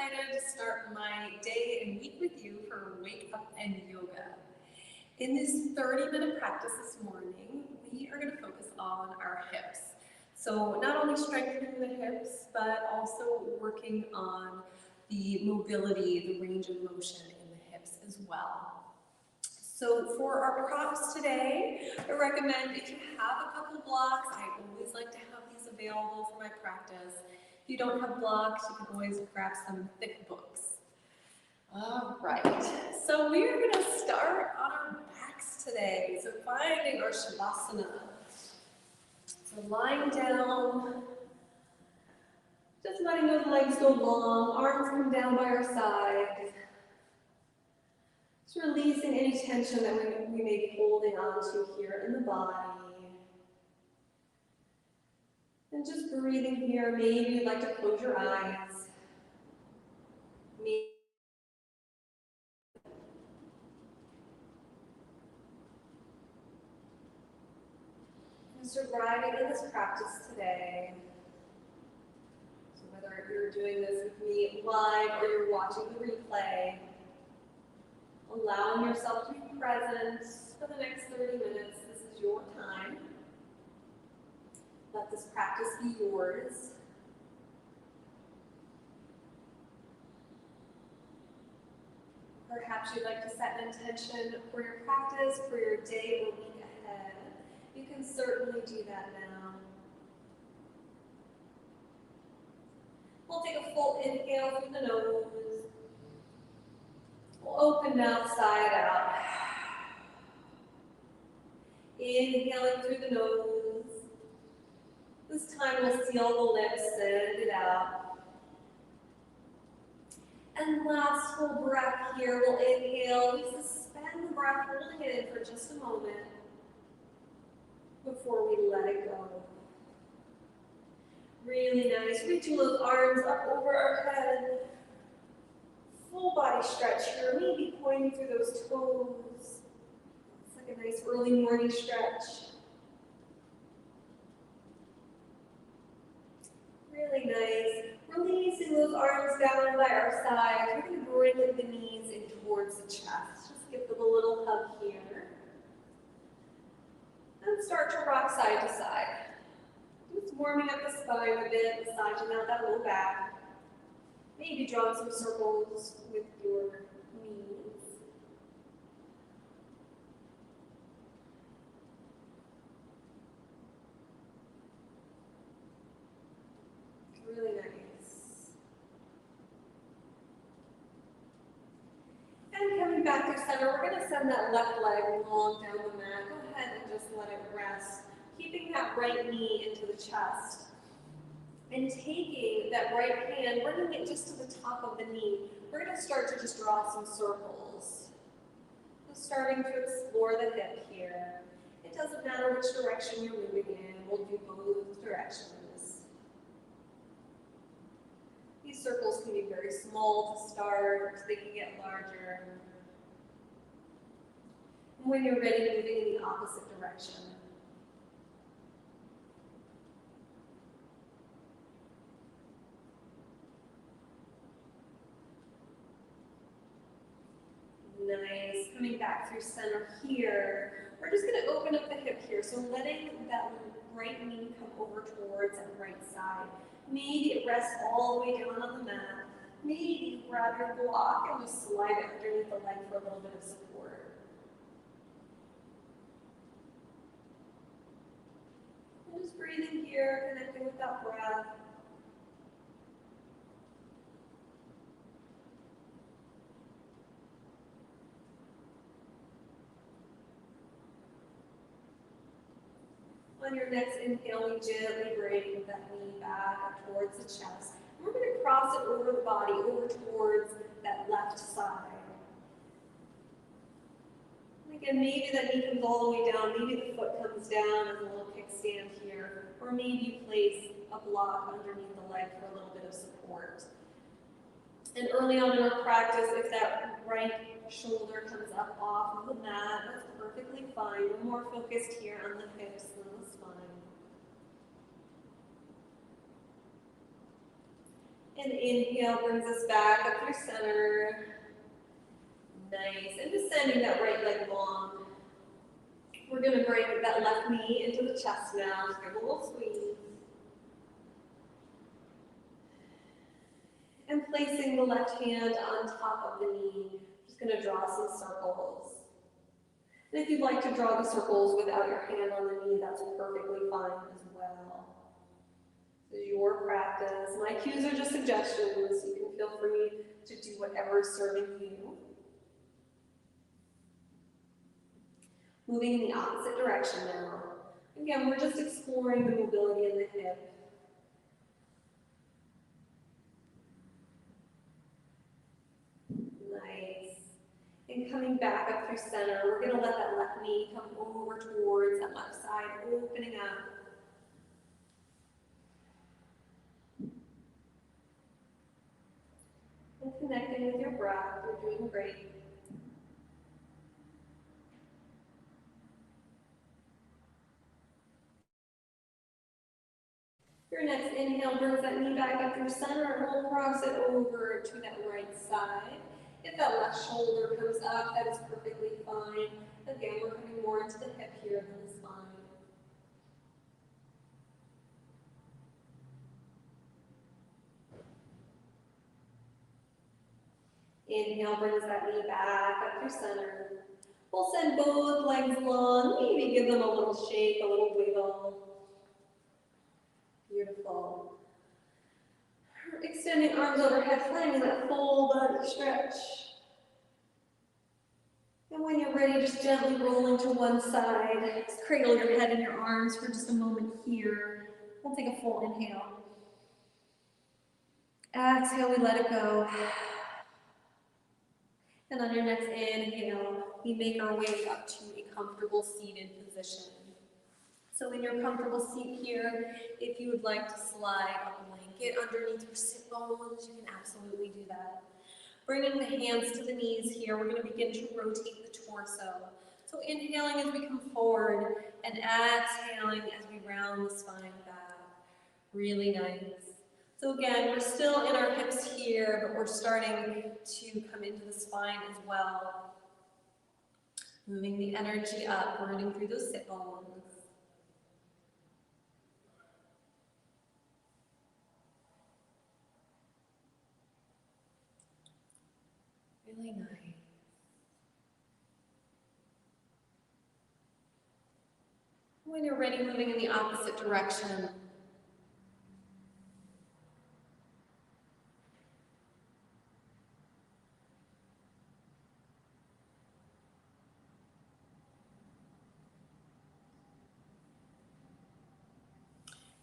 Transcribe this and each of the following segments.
excited to start my day and week with you for Wake Up and Yoga. In this 30-minute practice this morning, we are going to focus on our hips. So not only strengthening the hips, but also working on the mobility, the range of motion in the hips as well. So for our props today, I recommend if you have a couple blocks, I always like to have these available for my practice. If you don't have blocks, you can always grab some thick books. All right, so we are going to start on our backs today. So finding our Shavasana. So lying down, just letting those legs go long, arms come down by our sides. Just releasing any tension that we may be holding on to here in the body. And just breathing here. Maybe you'd like to close your eyes. Maybe just arriving in this practice today. So whether you're doing this with me live or you're watching the replay, allowing yourself to be present for the next 30 minutes. This is your time. Let this practice be yours. Perhaps you'd like to set an intention for your practice, for your day or week ahead. You can certainly do that now. We'll take a full inhale through the nose. We'll open mouth side out. Inhaling through the nose. This time we'll seal the lips, send it out. And last full breath here, we'll inhale. We suspend the breath, holding it in for just a moment before we let it go. Really nice. Reaching those arms up over our head. Full body stretch here, maybe pointing through those toes. It's like a nice early morning stretch. Really nice. Releasing those arms down by our sides. We're going to bring the knees in towards the chest. Just give them a little hug here. And start to rock side to side. Just warming up the spine a bit, massaging out that low back. Maybe draw some circles with your knees. Really nice. And coming back to center, we're going to send that left leg long down the mat. Go ahead and just let it rest. Keeping that right knee into the chest. And taking that right hand, bringing it just to the top of the knee. We're going to start to just draw some circles. Just starting to explore the hip here. It doesn't matter which direction you're moving in. We'll do both directions. These circles can be very small to start. They can get larger. And when you're ready, moving in the opposite direction. Nice. Coming back through center here. We're just going to open up the hip here. So letting that right knee come over towards that right side. Maybe it rests all the way down on the mat. Maybe you grab your block and just slide it underneath the leg for a little bit of support. And just breathing here, connecting with that breath. On your next inhale, we gently bring that knee back up towards the chest. And we're going to cross it over the body, over towards that left side. And again, maybe that knee comes all the way down. Maybe the foot comes down as a little kickstand here. Or maybe you place a block underneath the leg for a little bit of support. And early on in our practice, if that right shoulder comes up off of the mat, that's perfectly fine. We're more focused here on the hips than the spine. And inhale brings us back up through center. Nice. And just sending that right leg long. We're going to bring that left knee into the chest now. Just give a little squeeze. And placing the left hand on top of the knee. Just going to draw some circles. And if you'd like to draw the circles without your hand on the knee, that's perfectly fine as well. This is your practice. My cues are just suggestions. You can feel free to do whatever is serving you. Moving in the opposite direction now. Again, we're just exploring the mobility in the hip. Nice. And coming back up through center, we're going to let that left knee come over towards that left side, opening up. And connecting with your breath. You're doing great. Your next inhale brings that knee back up through center and we'll cross it over to that right side. If that left shoulder comes up, that is perfectly fine. Again, we're coming more into the hip here than the spine. Inhale brings that knee back up through center. We'll send both legs long, maybe give them a little shake, a little wiggle. Beautiful. Extending arms overhead, finding that full body stretch. And when you're ready, just gently rolling to one side. Just cradle your head in your arms for just a moment here. We'll take a full inhale. Exhale, we let it go. And on your next inhale, we make our way up to a comfortable seated position. So in your comfortable seat here, if you would like to slide a blanket underneath your sit bones, you can absolutely do that. Bringing the hands to the knees here, we're going to begin to rotate the torso. So inhaling as we come forward and exhaling as we round the spine back. Really nice. So again, we're still in our hips here, but we're starting to come into the spine as well. Moving the energy up, running through those sit bones. Really nice. When you're ready, moving in the opposite direction.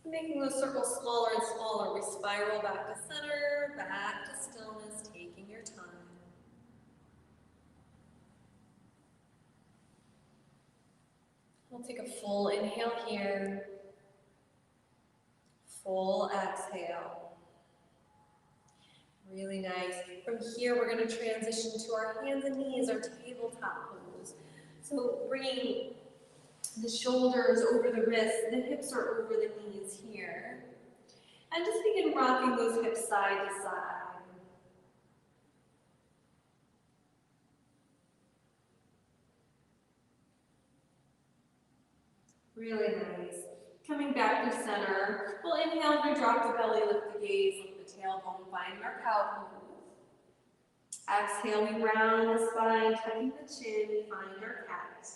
Making those circles smaller and smaller, we spiral back to center, back to stillness, taking your time. We'll take a full inhale here, full exhale. Really nice. From here, we're going to transition to our hands and knees, our tabletop pose. So bringing the shoulders over the wrists, the hips are over the knees here. And just begin rocking those hips side to side. Really nice. Coming back to center. We'll inhale as we drop the belly, lift the gaze, lift the tailbone, find our cow pose. Exhale, we round the spine, tucking the chin, we find our cat.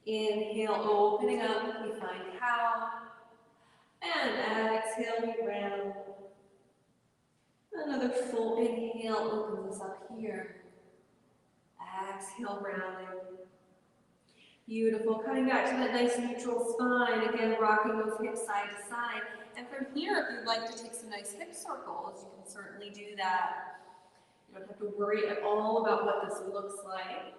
Inhale, opening up, we find cow. And exhale, we round. Another full inhale opens us up here. Exhale, rounding. Beautiful. Coming back to that nice neutral spine. Again, rocking those hips side to side. And from here, if you'd like to take some nice hip circles, you can certainly do that. You don't have to worry at all about what this looks like.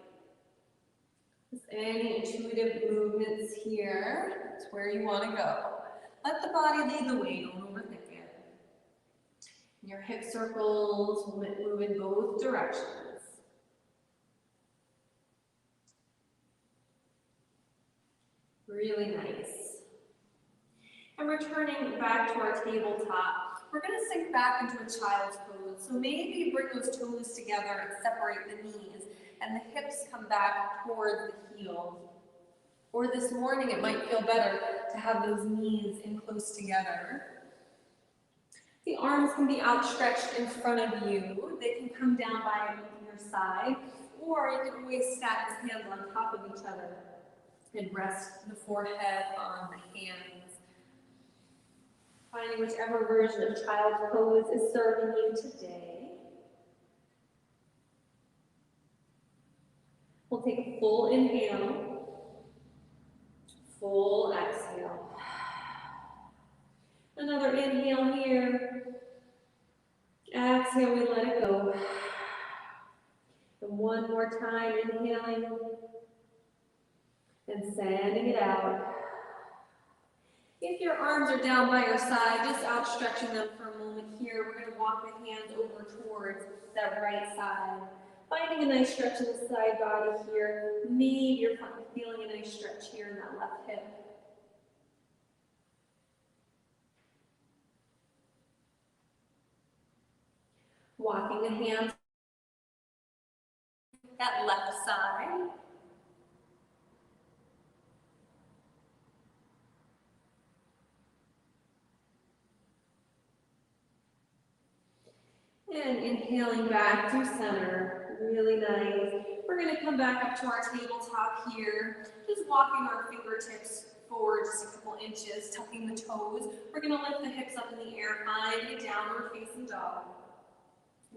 Just any intuitive movements here, that's where you want to go. Let the body lead the way, don't overthink it. Your hip circles will move in both directions. Really nice. And returning back to our tabletop, we're going to sink back into a child's pose. So maybe bring those toes together and separate the knees, and the hips come back towards the heels. Or this morning, it might feel better to have those knees in close together. The arms can be outstretched in front of you. They can come down by your side, or you can always stack the hands on top of each other and rest the forehead on the hands. Finding whichever version of child's pose is serving you today. We'll take a full inhale, full exhale. Another inhale here. Exhale, we let it go. And one more time, inhaling and sending it out. If your arms are down by your side, just outstretching them for a moment here. We're going to walk the hands over towards that right side. Finding a nice stretch in the side body here. Maybe you're feeling a nice stretch here in that left hip. Walking the hands that left side. And inhaling back to center, really nice. We're going to come back up to our tabletop here, just walking our fingertips forward just a couple inches, tucking the toes. We're going to lift the hips up in the air, find a downward facing dog.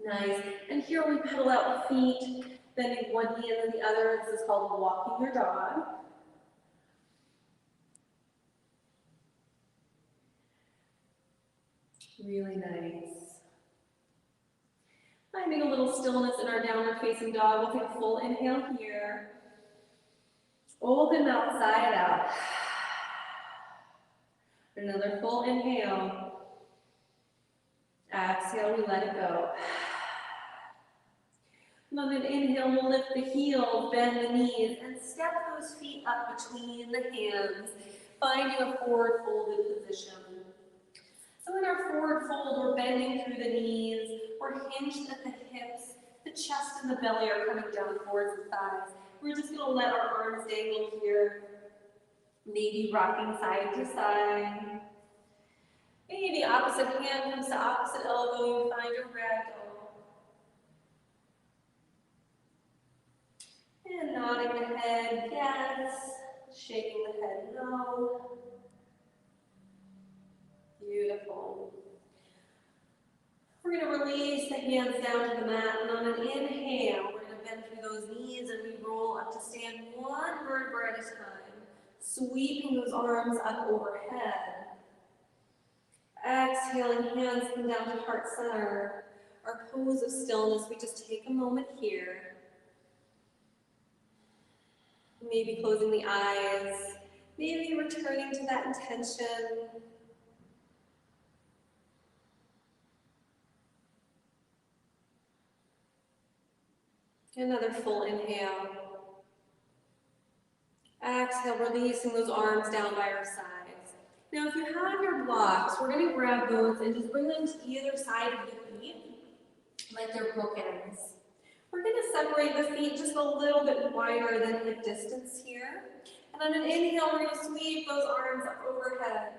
Nice. And here we pedal out the feet, bending one knee and then the other. This is called walking your dog. Really nice. Finding a little stillness in our downward facing dog. We'll take a full inhale here. Open mouth side out. Another full inhale. Exhale, we let it go. And on an inhale, we'll lift the heels, bend the knees, and step those feet up between the hands, finding a forward folded position. So in our forward fold, we're bending through the knees, we're hinged at the hips, the chest and the belly are coming down towards the thighs. We're just going to let our arms dangle here, maybe rocking side to side. Maybe opposite hand comes to opposite elbow, you find your ragdoll. And nodding the head, yes. Shaking the head, no. Beautiful. We're going to release the hands down to the mat, and on an inhale, we're going to bend through those knees and we roll up to stand one vertebra at a time, sweeping those arms up overhead. Exhaling, hands come down to heart center. Our pose of stillness, we just take a moment here. Maybe closing the eyes, maybe returning to that intention. Another full inhale. Exhale, releasing those arms down by our sides. Now, if you have your blocks, we're going to grab those and just bring them to either side of the feet, like they're bookends. We're going to separate the feet just a little bit wider than hip distance here. And on an inhale, we're going to sweep those arms up overhead.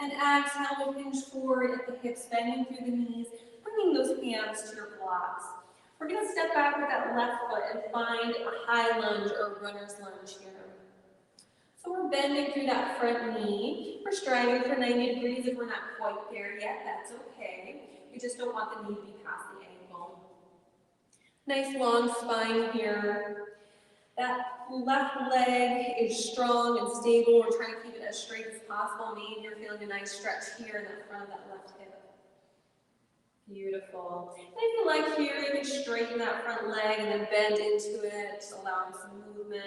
And exhale, we'll hinge forward at the hips, bending through the knees, bringing those hands to your blocks. We're going to step back with that left foot and find a high lunge or runner's lunge here. So we're bending through that front knee. We're striving for 90 degrees. If we're not quite there yet, that's okay. We just don't want the knee to be past the ankle. Nice long spine here. That left leg is strong and stable. We're trying to keep it as straight as possible. Maybe you're feeling a nice stretch here in the front of that left hip. Beautiful. And if you like here, you can straighten that front leg and then bend into it, just allowing some movement.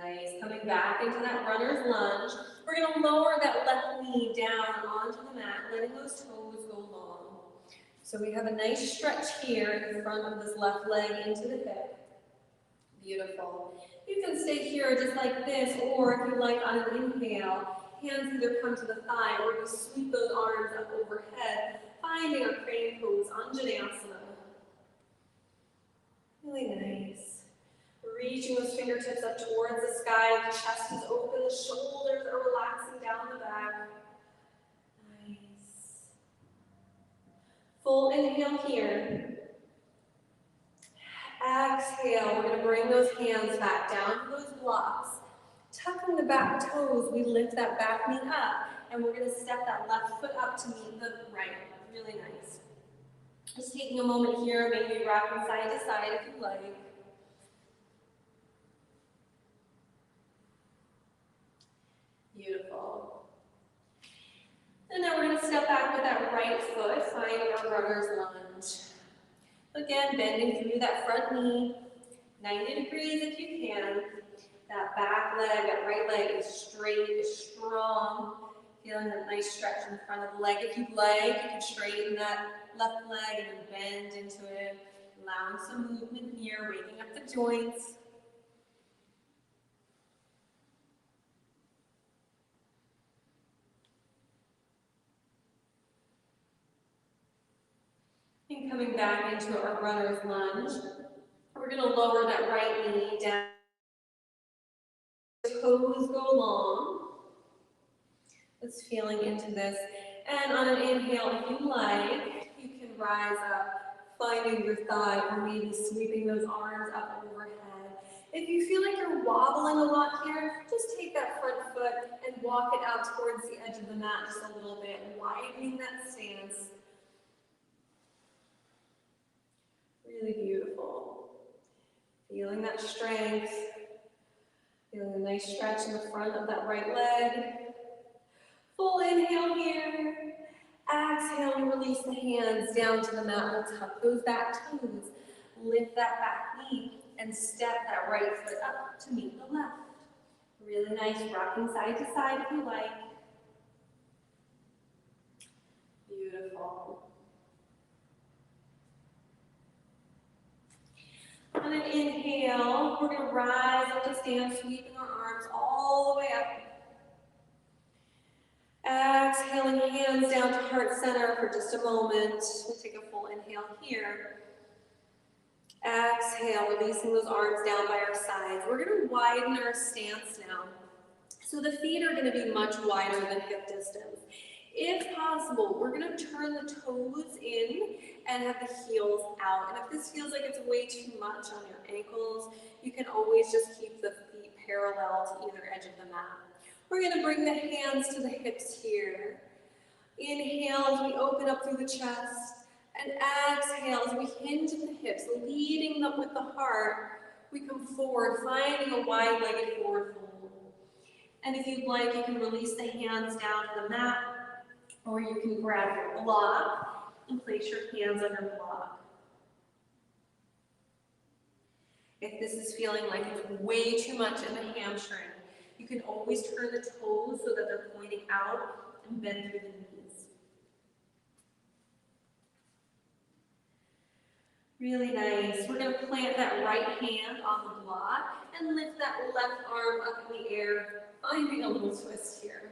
Nice. Coming back into that runner's lunge. We're going to lower that left knee down onto the mat, letting those toes go long. So we have a nice stretch here in front of this left leg into the hip. Beautiful. You can stay here just like this, or if you like on an inhale, hands either come to the thigh or you sweep those arms up overhead, finding a crane pose, Anjaneyasana. Really nice. Reaching those fingertips up towards the sky, the chest is open, the shoulders are relaxing down the back. Nice. Full inhale here. Exhale, we're going to bring those hands back down to those blocks. Tucking the back toes, we lift that back knee up, and we're going to step that left foot up to meet the right. Really nice. Just taking a moment here, maybe rocking side to side if you like. Beautiful. And then we're going to step back with that right foot, finding our runner's lunge. Again, bending through that front knee, 90 degrees if you can. That back leg, that right leg is straight, is strong. Feeling that nice stretch in the front of the leg. If you'd like, you can straighten that left leg and bend into it. Allowing some movement here, waking up the joints. And coming back into our runner's lunge. We're going to lower that right knee down. Toes go long. Just feeling into this. And on an inhale, if you like, you can rise up, finding your thigh, or maybe sweeping those arms up overhead. If you feel like you're wobbling a lot here, just take that front foot and walk it out towards the edge of the mat just a little bit, widening that stance. Really beautiful. Feeling that strength. Feeling a nice stretch in the front of that right leg. Full inhale here. Exhale and release the hands down to the mat. We'll tuck those back toes. Lift that back knee and step that right foot up to meet the left. Really nice, rocking side to side if you like. Beautiful. On an inhale, we're going to rise up to stand, sweeping our arms all the way up. Exhaling, hands down to heart center for just a moment. We'll take a full inhale here. Exhale, releasing those arms down by our sides. We're going to widen our stance now. So the feet are going to be much wider than hip distance. If possible, we're going to turn the toes in and have the heels out. And if this feels like it's way too much on your ankles, you can always just keep the feet parallel to either edge of the mat. We're going to bring the hands to the hips here. Inhale as we open up through the chest. And exhale as we hinge at the hips, leading them with the heart. We come forward, finding a wide-legged forward fold. And if you'd like, you can release the hands down to the mat, or you can grab your block and place your hands on your block. If this is feeling like it's way too much in the hamstring, you can always turn the toes so that they're pointing out and bend through the knees. Really nice. We're going to plant that right hand on the block and lift that left arm up in the air, finding a little twist here.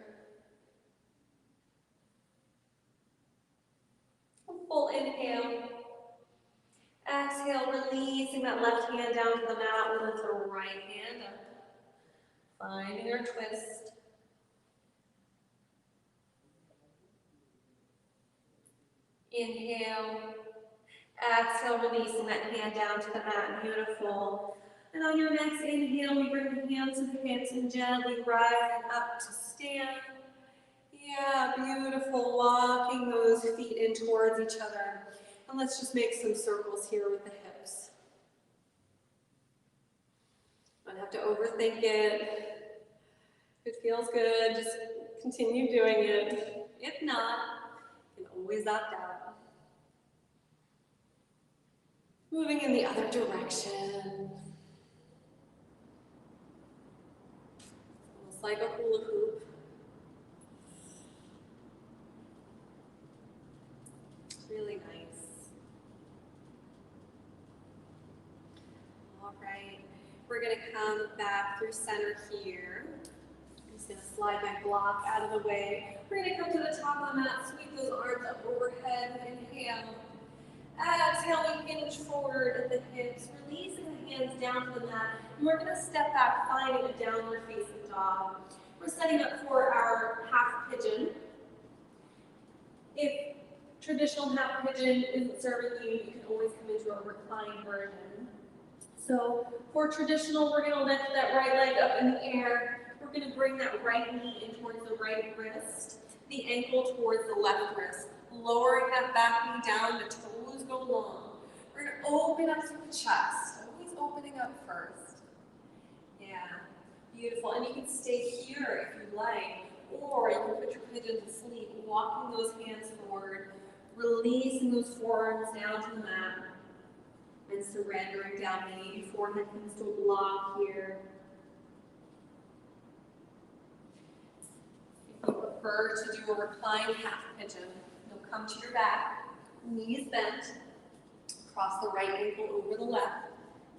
Full inhale. Exhale, releasing that left hand down to the mat. We lift the right hand up. Finding our twist. Inhale. Exhale, releasing that hand down to the mat. Beautiful. And on your next inhale, we bring the hands to the hips and gently rising up to stand. Yeah, beautiful. Walking those feet in towards each other. And let's just make some circles here with the hips. Don't have to overthink it. If it feels good, just continue doing it. If not, you can always opt out. Moving in the other direction. Almost like a hula hoop. Really nice. All right. We're gonna come back through center here. I'm just gonna slide my block out of the way. We're gonna come to the top of the mat, sweep those arms up overhead, inhale. Exhale, we hinge forward at the hips, releasing the hands down to the mat. And we're gonna step back, finding a downward facing dog. We're setting up for our half pigeon. If traditional half pigeon isn't serving you, you can always come into a reclined version. So for traditional, we're gonna lift that right leg up in the air. We're gonna bring that right knee in towards the right wrist, the ankle towards the left wrist. Lowering that back knee down, the toes go long. We're gonna open up through the chest, always opening up first. Yeah, beautiful. And you can stay here if you like, or you can put your pigeon to sleep, walking those hands forward, releasing those forearms down to the mat, and surrendering down. Maybe forehead comes to a block here. If you prefer to do a reclined half pigeon, you'll come to your back, knees bent, cross the right ankle over the left,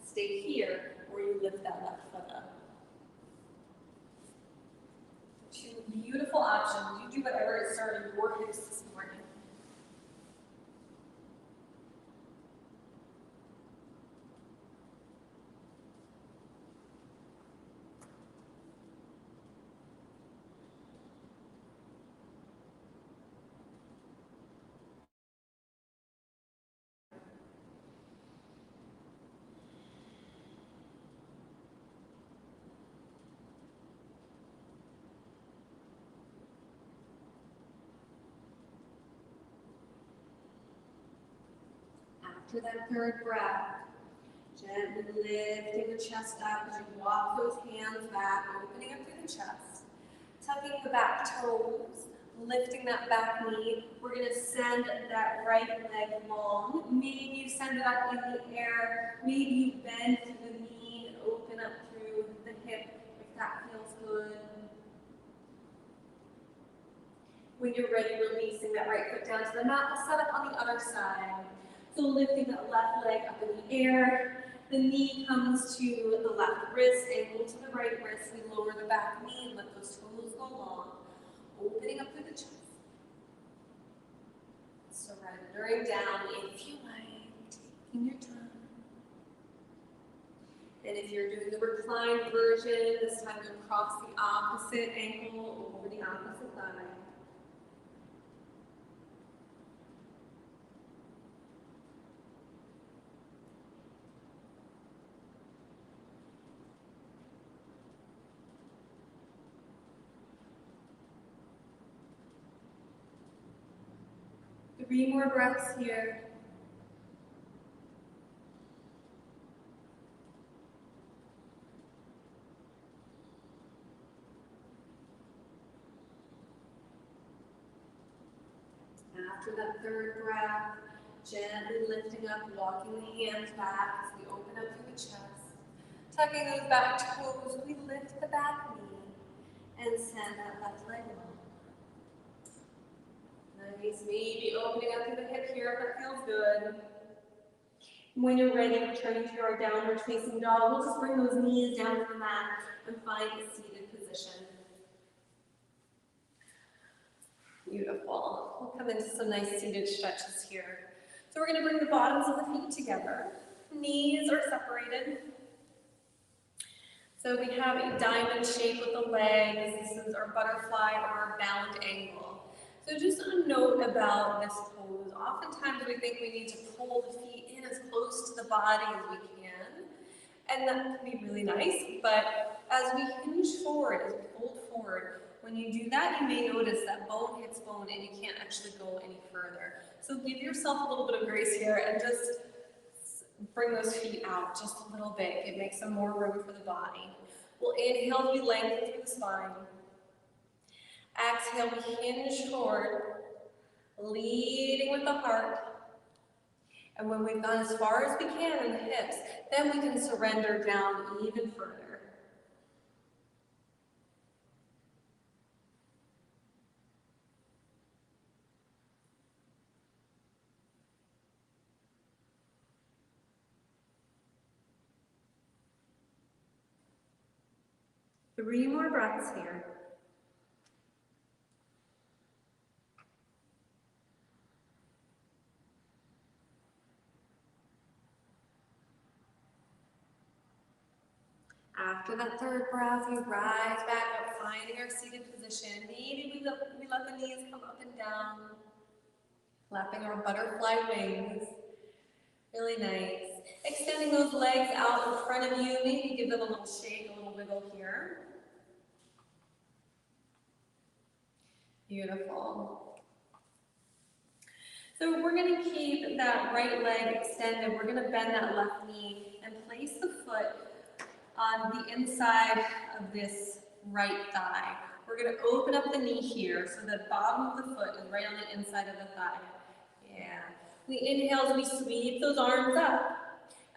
stay here, or you lift that left foot up. Two beautiful options. You do whatever is serving your hips this morning. After that third breath, gently lifting the chest up as you walk those hands back, opening up through the chest, tucking the back toes, lifting that back knee. We're going to send that right leg long. Maybe you send it up in the air. Maybe you bend through the knee and open up through the hip if that feels good. When you're ready, releasing that right foot down to the mat. We'll set up on the other side. So lifting that left leg up in the air, the knee comes to the left wrist, ankle to the right wrist. We lower the back knee and let those toes go long, opening up through the chest. Surrendering down if you like, taking your time. And if you're doing the reclined version, this time you'll cross the opposite ankle over the opposite thigh. Three more breaths here. After that third breath, gently lifting up, walking the hands back as we open up through the chest. Tucking those back toes, we lift the back knee and send that left leg long. Nice, maybe opening up through the hip here if that feels good. When you're ready, returning to our downward facing dog, we'll just bring those knees down to the mat and find a seated position. Beautiful. We'll come into some nice seated stretches here. So we're going to bring the bottoms of the feet together. Knees are separated. So we have a diamond shape with the legs. This is our butterfly or our bound angle. So just a note about this pose. Oftentimes we think we need to pull the feet in as close to the body as we can. And that can be really nice, but as we hinge forward, as we fold forward, when you do that, you may notice that bone hits bone and you can't actually go any further. So give yourself a little bit of grace here and just bring those feet out just a little bit. It makes some more room for the body. We'll inhale, we lengthen through the spine. Exhale, we hinge forward, leading with the heart. And when we've gone as far as we can in the hips, then we can surrender down even further. 3 more breaths here. After that third breath, we rise back up, finding our seated position. Maybe we let the knees come up and down, flapping our butterfly wings. Really nice. Extending those legs out in front of you. Maybe give them a little shake, a little wiggle here. Beautiful. So we're going to keep that right leg extended. We're going to bend that left knee and place the foot on the inside of this right thigh. We're going to open up the knee here so the bottom of the foot is right on the inside of the thigh. Yeah. We inhale as we sweep those arms up.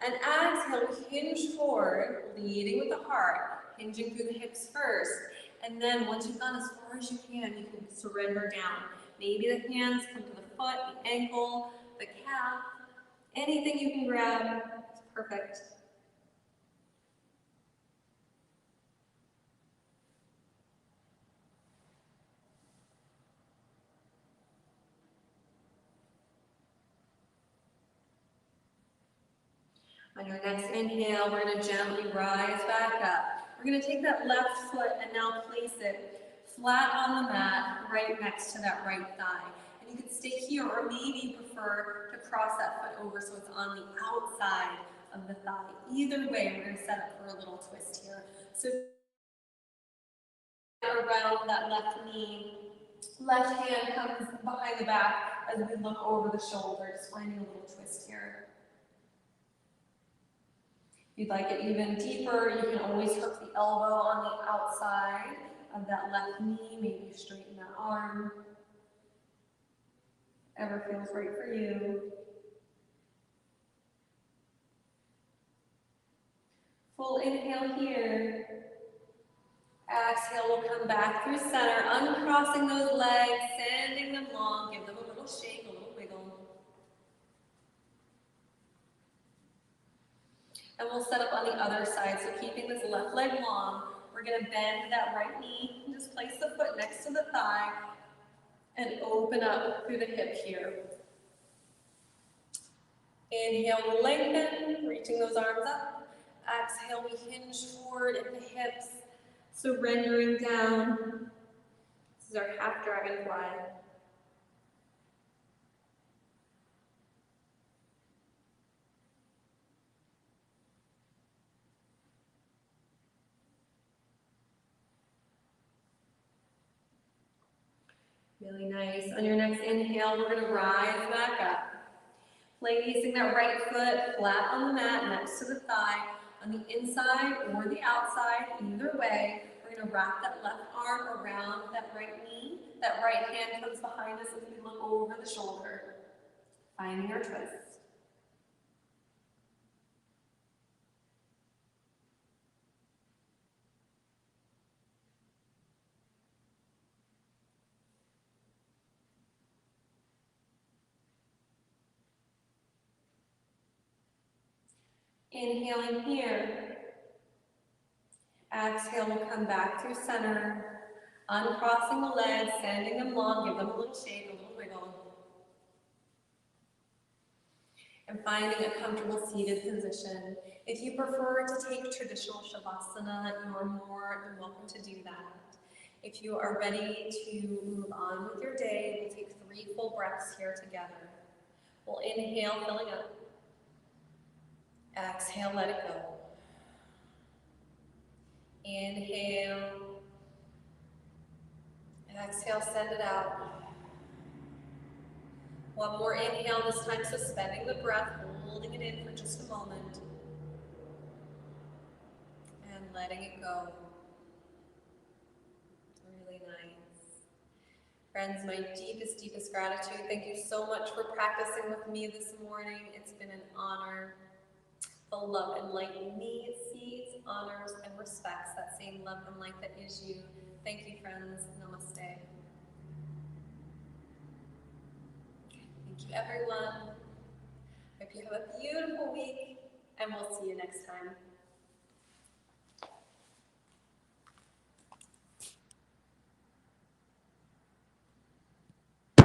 And exhale, we hinge forward, leading with the heart, hinging through the hips first. And then once you've gone as far as you can surrender down. Maybe the hands come to the foot, the ankle, the calf, anything you can grab. It's perfect. On your next inhale, we're going to gently rise back up. We're going to take that left foot and now place it flat on the mat, right next to that right thigh. And you can stay here, or maybe you prefer to cross that foot over so it's on the outside of the thigh. Either way, we're going to set up for a little twist here. So around that left knee, left hand comes behind the back as we look over the shoulder, just finding a little twist here. If you'd like it even deeper, you can always hook the elbow on the outside of that left knee, maybe straighten that arm. Whatever feels right for you. Full inhale here. Exhale, we'll come back through center, uncrossing those legs, sending them long, give them a little shake, a little wiggle. And we'll set up on the other side, so keeping this left leg long, we're going to bend that right knee, and just place the foot next to the thigh, and open up through the hip here. Inhale, we'll lengthen, reaching those arms up. Exhale, we hinge forward at the hips, surrendering down. This is our half dragonfly. Really nice. On your next inhale, we're going to rise back up. Placing that right foot flat on the mat next to the thigh, on the inside or the outside, either way. We're going to wrap that left arm around that right knee. That right hand comes behind us as we look over the shoulder. Finding our twist. Inhaling here. Exhale, we'll come back through center. Uncrossing the legs, sending them long, give them a little shake, a little wiggle. And finding a comfortable seated position. If you prefer to take traditional Shavasana, you are more than welcome to do that. If you are ready to move on with your day, we'll take 3 full breaths here together. We'll inhale, filling up. Exhale, let it go. Inhale. Exhale, send it out. One more inhale, this time suspending the breath, holding it in for just a moment. And letting it go. Really nice. Friends, my deepest, deepest gratitude. Thank you so much for practicing with me this morning. It's been an honor. The love and light in me sees, honors, and respects that same love and light that is you. Thank you, friends. Namaste. Thank you, everyone. Hope you have a beautiful week, and we'll see you next time.